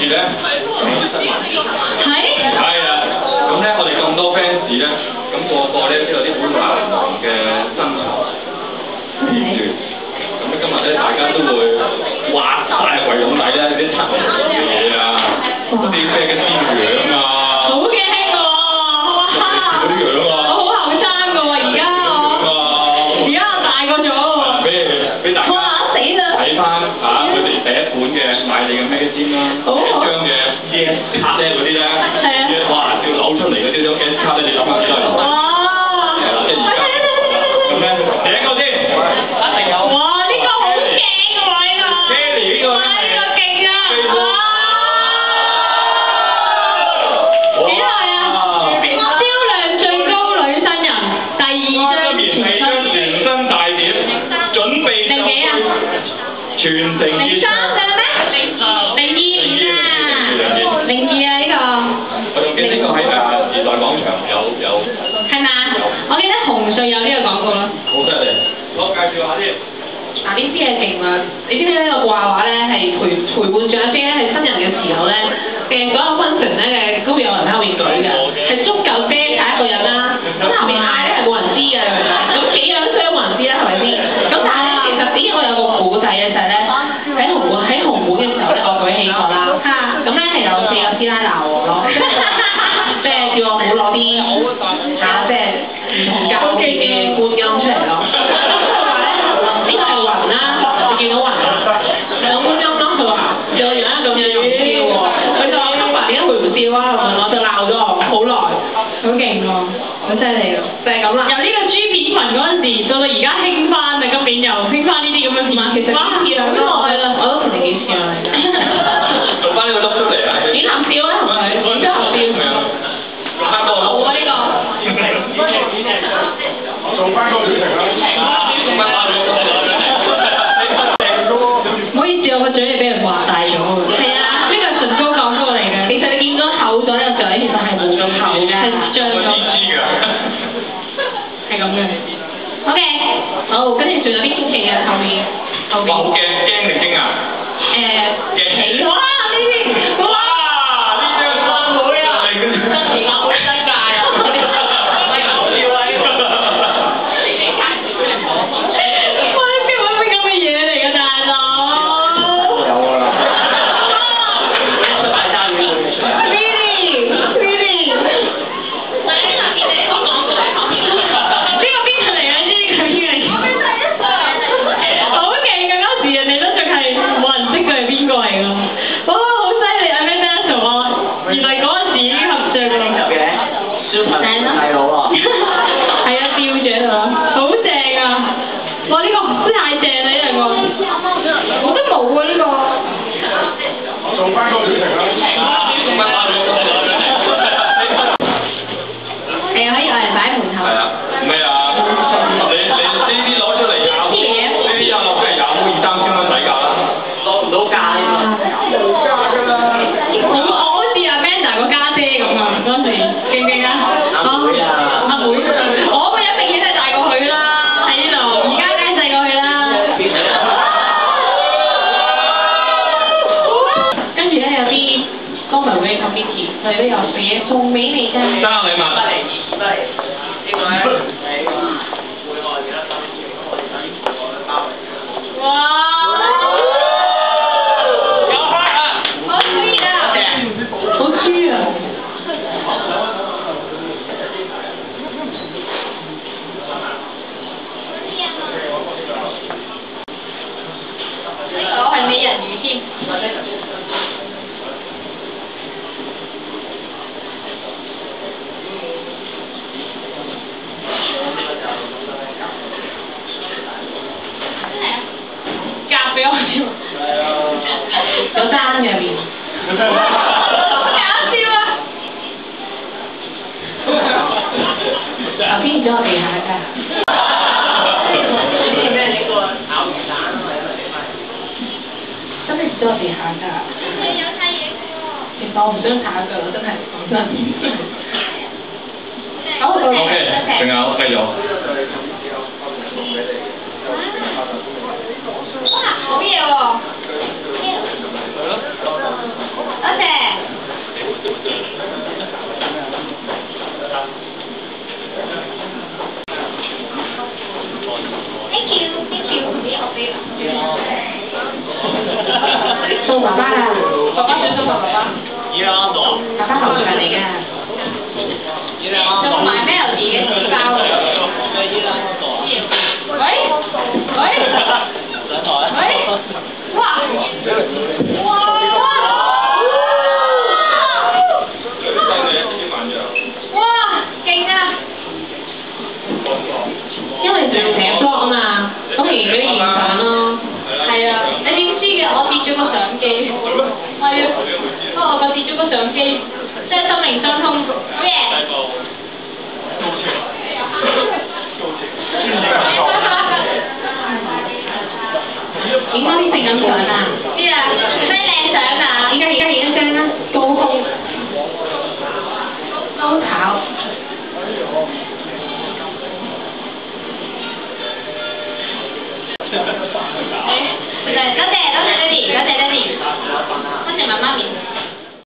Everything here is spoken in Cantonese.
咧，係啊，咁咧我哋咁多 fans 咧，咁個咧都有啲好難忘嘅珍藏片段。咁咧今日咧大家都會挖晒櫃桶底咧啲七年前嘅嘢啊，嗰啲咩嘅啲樣啊，好嘅兄喎，哇！嗰啲樣啊，我好後生㗎喎，而家我大個咗喎。俾大家睇翻嚇佢哋第一本嘅買你嘅 magazine 啦，一張嘅 yes 卡咧嗰啲咧，哇要扭出嚟嗰啲張 yes 卡咧，你諗下幾多年？哇！係啦，即係而家咁咧，第一個先，一定有。哇！呢個好勁喎，呢個。Kelly 呢個咧係。呢個勁啊！哇！幾耐啊？銷量最高女新人，第二張全新大碟，準備就去全城熱唱。02啊呢個。我仲記得呢個喺時代廣場有。係咪啊？我記得紅隧有呢個廣告咯。好犀利，我介紹下先。嗱呢支係勁啊！你知唔知呢個掛畫咧係陪伴住阿姐咧係新人嘅時候咧嘅嗰個 function 咧嘅都有人喺後面舉嘅，係足夠遮曬一個人啦。咁後面嗌咧係冇人知嘅，咁幾樣衰都冇人知啦，係咪先？咁但係咧其實點解我有個古仔嘅就係咧喺紅館嘅時候咧我舉起過啦，咁咧係有4個師奶鬧我咯，即係叫我唔好攞啲即係唔同教嘅觀音出嚟咯。呢個係雲啦，你見到雲啦，兩觀音咯，佢話有樣咁樣又唔笑喎，佢就話黑白點解會唔笑啊？我就鬧咗我好耐，好勁喎，好犀利喎，就係咁啦。由呢個豬片裙嗰陣時到到而家興翻啊，今年又興翻呢啲咁嘅片，其實幾似啊，好耐啦，我都同你幾似啊。做翻呢個碌出嚟啊！幾難笑啊，係咪？幾難笑。好啊呢個。做翻個表情啦。唔好意思，我個嘴係俾人畫大咗。係啊，呢個係唇膏廣告嚟嘅。其實你見到厚咗呢個嘴，其實係冇咁厚嘅，係脹咗。係咁嘅。OK， 好，跟住仲有啲天氣嘅後面。哇！好驚定驚啊！驚哇！呢啲哇！呢張新會啊！真係我會真界啊！哇！呢個太正啦，呢兩個，我都冇啊呢個。做翻個表情啦。係啊，可以有人擺喺門口。係啊。咩啊？你呢啲攞出嚟有，呢啲又落出嚟有2、3千蚊底價啦，攞唔到價呢個。冇價㗎啦。我好似阿 Manda 個家姐咁啊，嗰時勁唔勁啊？阿妹啊！阿妹，我個人明顯係大過佢啦，喺呢度。而家梗係細過佢啦。跟住咧有啲公民會 committee，佢哋都有嘢送俾你㗎。生日禮物。哇！有開啊！好中意啊！好豬啊！我係美人魚添。夾俾我添。有單嘅入面。搞笑啊！邊咗地下㗎？咩呢個炒魚蛋啊嘛？真係咗地下㗎。你有睇嘢喎？其實我唔想炒㗎，我真係講真。好，仲有繼續。哇！好嘢喎！多謝。爸爸後場嚟嘅。